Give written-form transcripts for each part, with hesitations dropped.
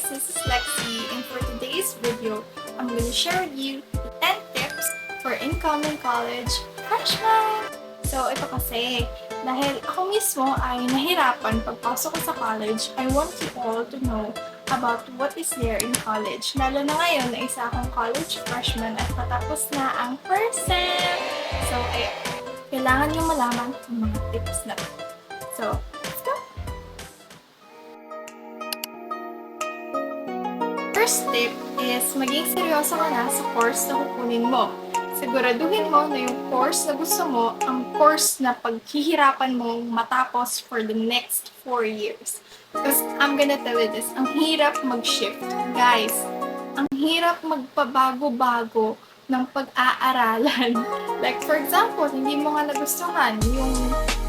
guys, this is Lexi, and for today's video, I'm going to share with you 10 tips for incoming college freshmen! So, ito kasi, dahil ako mismo ay nahirapan pagpasok ko sa college, I want you all to know about what is there in college. Lalo na ngayon na isa akong college freshman at patapos na ang first sem. So, ay, kailangan nyo malaman ang mga tips na. So, let's go! First tip is maging seryoso ka na sa course na kukunin mo. Siguraduhin mo na yung course na gusto mo, ang course na paghihirapan mo matapos for the next 4 years. Because I'm gonna tell you this, ang hirap mag-shift. Guys, ang hirap magpabago-bago ng pag-aaralan. Like for example, hindi mo nga nagustuhan yung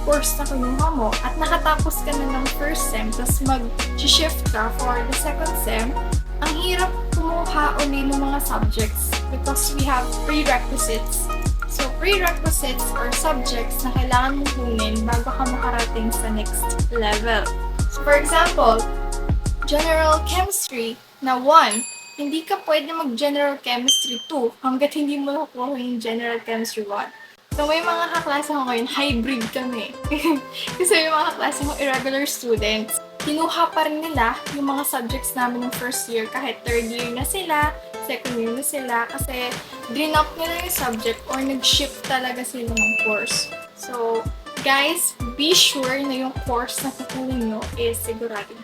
course na kinuha mo at nakatapos ka na ng first sem, tapos mag-shift ka for the second sem, ang hirap kumuha uli ng mga subjects because we have prerequisites. So, prerequisites or subjects na kailangan mong kunin bago ka makarating sa next level. So, for example, general chemistry na 1, hindi ka pwede mag-general chemistry 2 hanggat hindi mo nakuha yung general chemistry 1. So, may mga kaklase ko ngayon, hybrid kami. Kasi may mga kaklase ko irregular students. Kinuha pa rin nila yung mga subjects namin ng first year kahit third year na sila, second year na sila, kasi drop nila yung subject or nag-shift talaga sila ng course. So, guys, be sure na yung course na kukunin nyo is sigurado.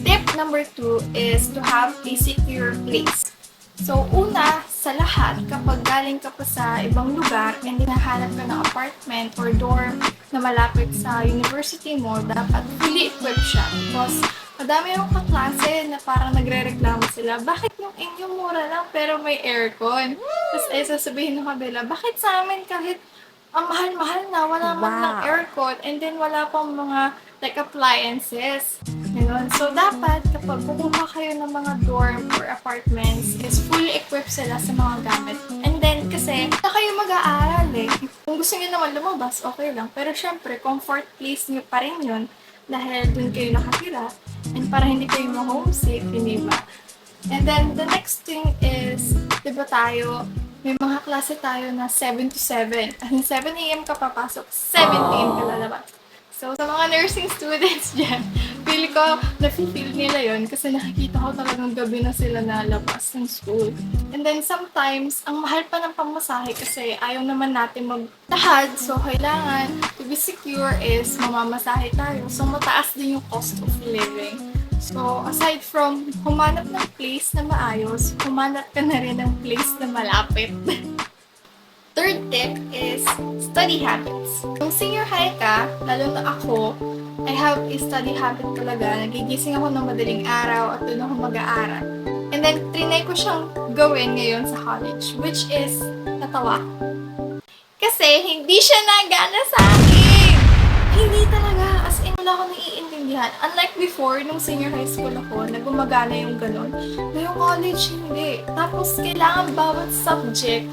Tip number 2 is to have a secure place. So, una sa lahat, kapag galing ka pa sa ibang lugar and hinahanap ka ng apartment or dorm na malapit sa university mo, dapat fully equipped siya. Because madami yung kaklase na parang nagre-reklamo sila, bakit yung inyong mura lang pero may aircon? Tapos ay sasabihin ng kabila, bakit sa amin kahit ang mahal-mahal na, wala man lang aircon, and then wala pang mga like appliances. Ganun. So, dapat kapag kukuha kayo ng mga dorm or apartments, is fully equipped sila sa mga gamit. And then, kasi, na kayo mag-aaral eh. Kung gusto nyo naman lumabas, okay lang. Pero syempre, comfort place nyo pa rin yun dahil dun kayo nakatira. And para hindi kayo ma-homesick, hindi ba? And then, the next thing is, di ba tayo, may mga klase tayo na 7 to 7. As in, 7 a.m. ka papasok, 7 p.m. ka lalabas. So, sa mga nursing students dyan, feel ko, na-feel nila yon kasi nakikita ko talagang gabi na sila nalabas ng school. And then, sometimes, ang mahal pa ng pamasahe kasi ayaw naman natin magtahad. So, kailangan to be secure is mamamasahe tayo. So, mataas din yung cost of living. So, aside from humanap ng place na maayos, humanap ka na rin ng place na malapit. Third tip is study habits. Kung senior high ka, lalo na ako, I have a study habit talaga. Nagigising ako ng madaling araw at doon ako mag-aaral. And then, trinay ko siyang gawin ngayon sa college, which is natawa. Kasi, hindi siya nagana sa akin! Hindi talaga, as in, wala akong naiintindihan. Unlike before, nung senior high school ako, na gumagana yung ganun. Ngayong college, hindi. Tapos, kailangan bawat subject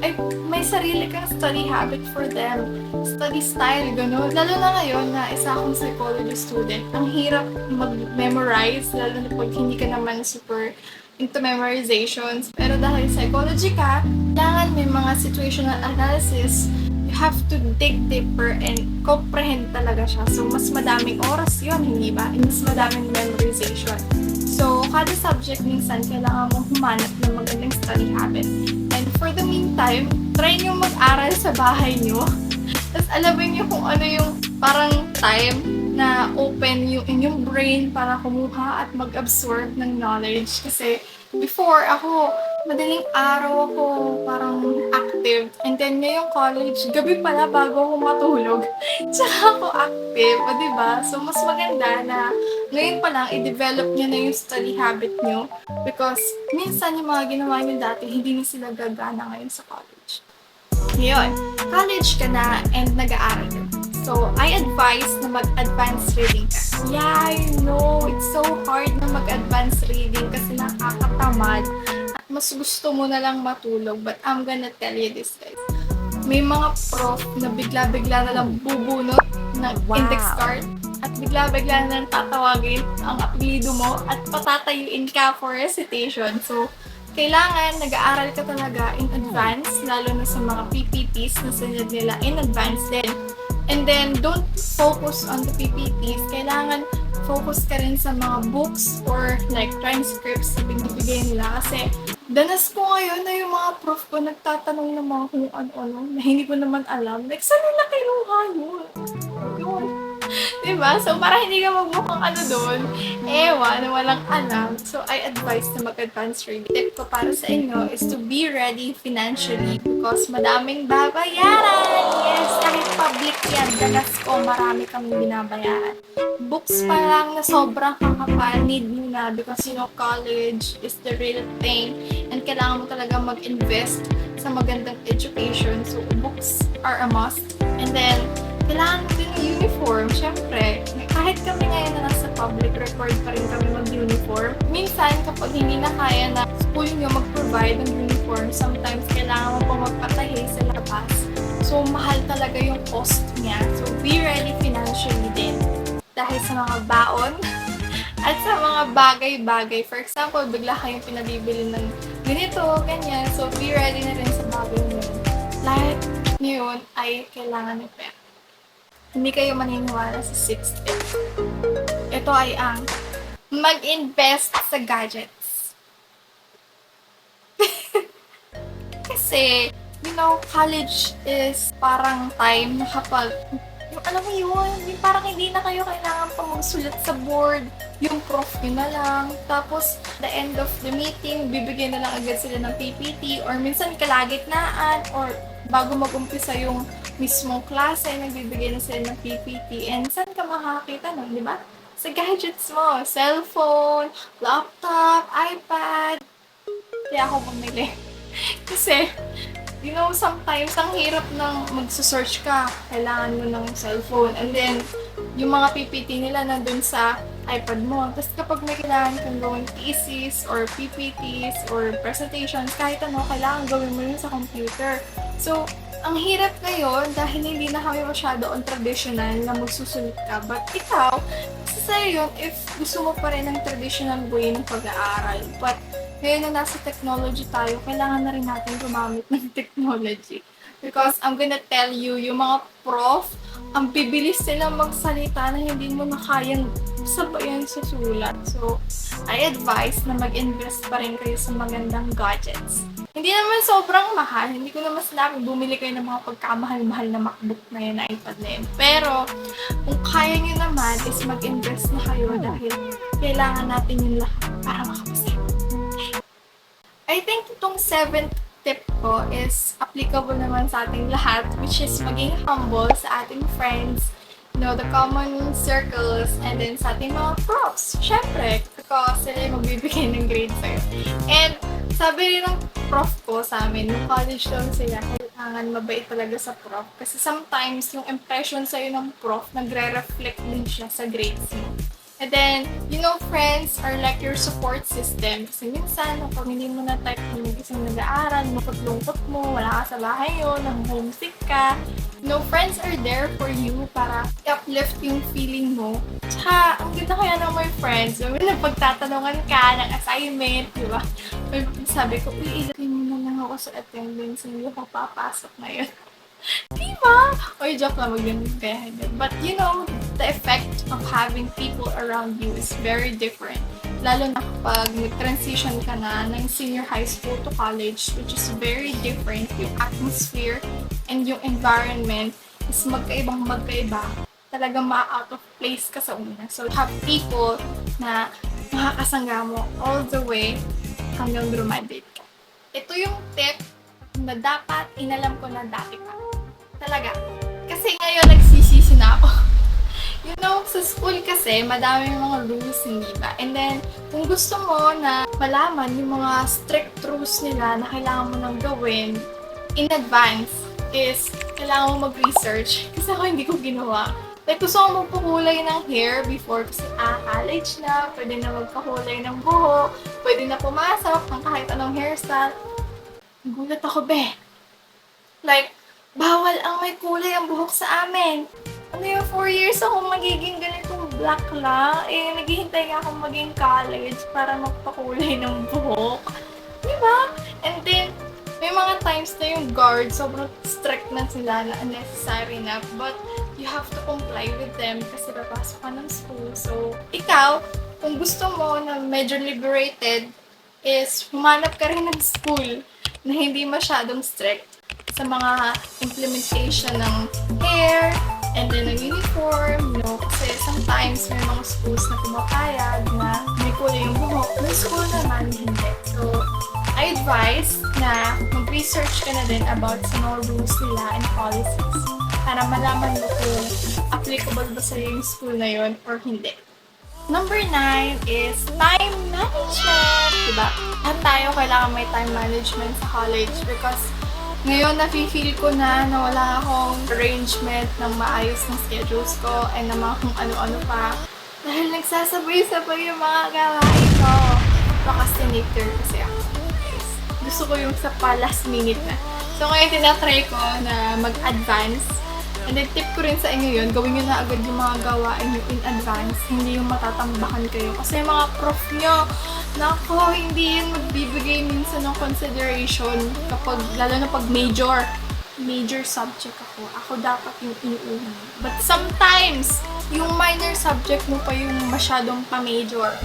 ay may sarili kang study habit for them. Study style, gano'n. Lalo na ngayon na isa akong psychology student, ang hirap mag-memorize, lalo na pag hindi ka naman super into memorizations. Pero dahil psychology ka, kailangan may mga situational analysis, you have to dig deeper and comprehend talaga siya. So, mas madaming oras yun, hindi ba? And mas madaming memorization. So, kada subject minsan, kailangan mong humanap ng magandang study habit. And for the meantime, try nyo mag-aral sa bahay nyo. Tapos alamin nyo kung ano yung parang time na open yung inyong brain para kumuha at mag-absorb ng knowledge. Kasi before ako, madaling araw ako parang active. And then ngayong college, gabi pala bago ako matulog. Tsaka ako active, o diba? So mas maganda na ngayon pa lang, i-develop nyo na yung study habit nyo. Because minsan yung mga ginawa nyo dati, hindi na sila gagana ngayon sa college. Ngayon, college ka na and nag-aaral ka. So, I advise na mag-advanced reading ka. Yeah, I know, it's so hard na mag-advanced reading kasi nakakatamad at mas gusto mo na lang matulog. But I'm gonna tell you this, guys. May mga prof na bigla-bigla na lang bubunot ng index card. at bigla-bigla na tatawagin ang apelyido mo at patatayuin ka for recitation. So, kailangan nag-aaral ka talaga in advance, lalo na sa mga PPTs na sinad nila in advance din. And then, don't focus on the PPTs. Kailangan focus ka rin sa mga books or like transcripts na binibigay nila. Kasi, danas ko ngayon na yung mga prof ko nagtatanong ng mga kung ano-ano na hindi ko naman alam. Like, saan nila kinuha yun? Yun. Diba? So, para hindi ka magmukhang ano doon, ewan, na walang alam. So, I advise na mag-advance reading. Tip ko para sa inyo is to be ready financially because madaming babayaran. Yes, kahit public yan, dalas ko, marami kami binabayaran. Books pa lang na sobrang kakapal, need mo na because college is the real thing and kailangan mo talaga mag-invest sa magandang education. So, books are a must. And then, kailangan mo din ng uniform. Siyempre, kahit kami ngayon na nasa public, record pa rin kami mag-uniform. Minsan, kapag hindi na kaya na school nyo mag-provide ng uniform, sometimes kailangan mo pa magpatahi sa labas. So, mahal talaga yung cost niya. So, be ready financially din. Dahil sa mga baon at sa mga bagay-bagay. For example, bigla kayong pinabibili ng ganito, ganyan. So, be ready na rin sa bagay nyo. Lahat yun ay kailangan ng pera. Hindi kayo maniniwala sa 6th tip. Ito ay ang mag-invest sa gadgets. Kasi, college is parang time na kapag, alam mo yun, yung parang hindi na kayo kailangan pa magsulat sa board, yung prof nyo na lang. Tapos, the end of the meeting, bibigyan na lang agad sila ng PPT or minsan kalagitnaan or bago mag-umpisa yung mismong klase, nagbibigay na sila ng PPT. And saan ka makakita nun, di ba? Sa gadgets mo, cellphone, laptop, iPad. Kaya ako bumili. Kasi, sometimes ang hirap ng magsusearch ka. Kailangan mo ng cellphone. And then, yung mga PPT nila nandun sa iPad mo. Tapos kapag may kailangan kang gawin thesis or PPTs or presentations, kahit ano, kailangan gawin mo yun sa computer. So, ang hirap ngayon dahil hindi na kami masyado on traditional na magsusulit ka. But ikaw, sa'yo yun if gusto mo pa rin ng traditional way ng pag-aaral. But ngayon na nasa technology tayo, kailangan na rin natin gumamit ng technology. Because I'm gonna tell you, yung mga prof, ang bibilis nila magsalita na hindi mo na kayang sabayan sa sulat. So, I advise na mag-invest pa rin kayo sa magandang gadgets. Hindi naman sobrang mahal. Hindi ko naman sinabi bumili kayo ng mga pagkamahal-mahal na MacBook na yun, na iPad na yun. Pero, kung kaya nyo naman is mag-invest na kayo dahil kailangan natin yung lahat para makapasaya. I think itong 7th tip ko is applicable naman sa ating lahat, which is maging humble sa ating friends, the common circles, and then sa ating mga profs. Siyempre, because sila yung magbibigay ng grade sa'yo. And sabi rin ng prof ko sa amin, nung college lang sila, kailangan mabait talaga sa prof. Kasi sometimes, yung impression sa'yo ng prof, nagre-reflect din siya sa grades mo. And then, friends are like your support system. Kasi minsan, kapag hindi mo na type ng isang nag-aaral, lungkot-lungkot mo, wala ka sa bahay yun, homesick ka. Friends are there for you para i-uplift yung feeling mo. Tsaka, ang ganda kaya ng my friends, may napagtatanungan ka ng assignment, di ba? Sabi ko, ilagay mo na lang ako sa attendance, hindi ako papasok na yun. Diba? Or joke lang, kaya ganyan. But the effect of having people around you is very different. Lalo na kapag nag-transition ka na ng senior high school to college, which is very different. Yung atmosphere and yung environment is magkaiba. Talagang ma-out of place ka sa una. So, have people na makakasangga mo all the way hanggang graduate ka. Ito yung tip na dapat inalam ko na dati pa. Talaga. Kasi ngayon nagsisisi na ako. Sa school kasi, madami yung mga rules, hindi ba? And then, kung gusto mo na malaman yung mga strict rules nila na kailangan mo nang gawin in advance, is kailangan mo mag-research. Kasi ako hindi ko ginawa. Like, gusto ko magpakulay ng hair before kasi college na, pwede na magpakulay ng buhok, pwede na pumasok ng kahit anong hairstyle. Gulat ako, be. Like, bawal ang may kulay ang buhok sa amin. Ano yung 4 years ako magiging ganitong black lang. Eh, naghihintay nga akong maging college para magpakulay ng buhok. Diba? And then, may mga times na yung guard, sobrang strict na sila na unnecessary na. But, you have to comply with them kasi papasok ka ng school. So, ikaw, kung gusto mo na medyo liberated, is humanap ka rin ng school na hindi masyadong strict sa mga implementation ng hair, and then ng uniform, kasi sometimes may mga schools na pumapayag na may kulay yung buhok, may school naman hindi. So, I advise na mag-research ka na din about sa mga rules nila and policies para malaman mo kung applicable ba sa'yo yung school na yun or hindi. Number 9 is time management. Diba? At tayo kailangan may time management sa college because ngayon nafe-feel ko na wala akong arrangement ng maayos ng schedules ko and na mga kung ano-ano pa. Dahil nagsasabay-sabay yung mga gawain ko. Procrastinator kasi ako. Gusto ko yung sa last minute na. So ngayon tinatry ko na mag-advance. And then tip ko rin sa inyo yun, gawin nyo na agad yung mga gawain nyo in advance. Hindi yung matatambakan kayo. Kasi yung mga prof nyo, nako, hindi yun magbibigay minsan ng consideration kapag, lalo na pag major subject ako. Ako dapat yung inuuna. But sometimes, yung minor subject mo pa yung masyadong pa-major.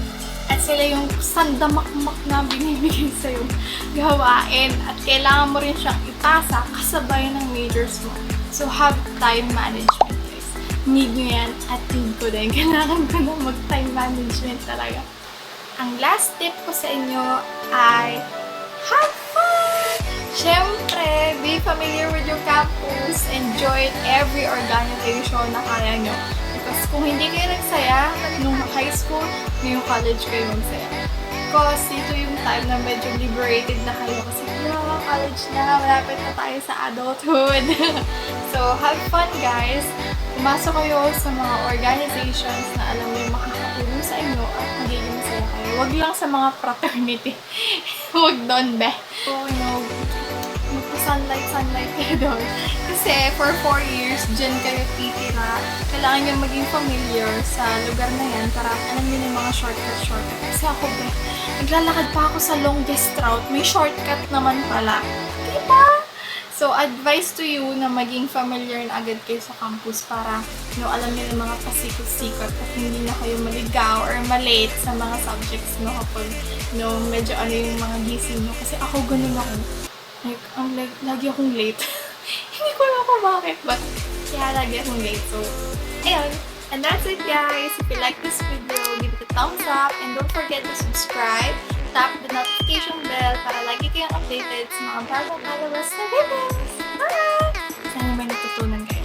At sila yung sandamakmak na binibigay sa'yo gawain. At kailangan mo rin siyang ipasa kasabay ng majors mo. So, have time management, guys. Need nyo yan at need ko din. Kailangan ko na mag-time management talaga. Ang last tip ko sa inyo ay have fun! Siyempre, be familiar with your campus. Enjoy every organization na kaya nyo. Because kung hindi kayo nagsaya nung high school, ngayong college kayo magsaya. Because dito yung time na medyo liberated na kayo kasi college na, malapit na tayo sa adulthood. So, have fun guys! Pumasok kayo sa mga organizations na alam mo yung makakatulong sa inyo at magiging masaya kayo. Huwag lang sa mga fraternity. Huwag doon, be. So, magpa-sunlight kayo doon. Kasi, for 4 years, dyan kayo titira. Kailangan nyo maging familiar sa lugar na yan para alam nyo yung mga shortcut. Kasi ako, be, naglalakad pa ako sa longest route. May shortcut naman pala. Diba? So, advice to you na maging familiar na agad kayo sa campus para alam niyo yung mga pasikot-sikot at hindi na kayo maligaw or malate sa mga subjects kapag medyo yung mga gising nyo. Kasi ako ganun ako. Lagi akong late. Hindi ko alam kung bakit, but kaya lagi akong late. So, ayun. And that's it guys. If you like this video, give it a thumbs up and don't forget to subscribe. Tap the notification bell para lagi kayong updated sa mga bagong palabas na videos. Bye! Sana may natutunan kayo.